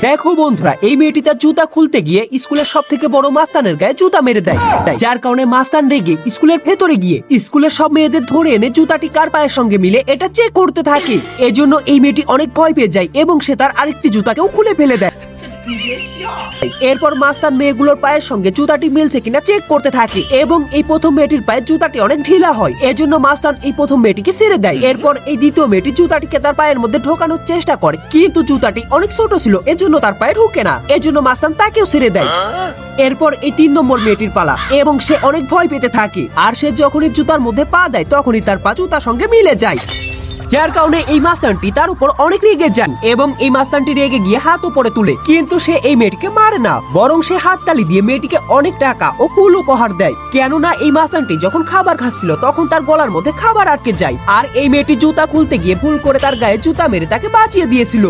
দেখো বন্ধুরা, এই মেয়েটি তার জুতা খুলতে গিয়ে স্কুলের সব থেকে বড় মাস্তানের গায়ে জুতা মেরে দেয়, যার কারণে মাস্তান রেগে স্কুলের ভেতরে গিয়ে স্কুলের সব মেয়েদের ধরে এনে জুতাটি কার পায়ের সঙ্গে মিলে এটা চেক করতে থাকে। এজন্য এই মেয়েটি অনেক ভয় পেয়ে যায় এবং সে তার আরেকটি জুতাকেও খুলে ফেলে দেয়। এরপর মাস্তান মেয়েগুলোর পায়ের সঙ্গে জুতাটি মিলছে কিনা চেক করতে থাকে এবং এই প্রথম মেয়েটির পায়ে জুতাটি অনেক ঢিলা হয়, এজন্য মাস্তান এই প্রথম মেয়েটিকে ছেড়ে দেয়। এরপর এই দ্বিতীয় মেয়েটি জুতাটিকে তার পায়ের মধ্যে ঢোকানোর চেষ্টা করে, কিন্তু জুতাটি অনেক ছোট ছিল, এজন্য তার পায়ে ঢুকে না, এজন্য মাস্তান তাকেও ছেড়ে দেয়। এরপর এই 3 নম্বর মেয়েটির পালা এবং সে অনেক ভয় পেতে থাকে, আর সে যখনই জুতার মধ্যে পা দেয় তখনই তার পা জুতার সঙ্গে মিলে যায়, যার কারণে এই মাস্তানটি তার উপর অনেক রেগে যায় এবং এই মাস্তানটি রেগে গিয়ে হাত উপরে তুলে, কিন্তু সে এই মেয়েটিকে মারে না, বরং সে হাততালি দিয়ে মেয়েটিকে অনেক টাকা ও ফুল উপহার দেয়। কেননা এই মাস্তানটি যখন খাবার খাচ্ছিল তখন তার গলার মধ্যে খাবার আটকে যায়, আর এই মেয়েটি জুতা খুলতে গিয়ে ভুল করে তার গায়ে জুতা মেরে তাকে বাঁচিয়ে দিয়েছিল।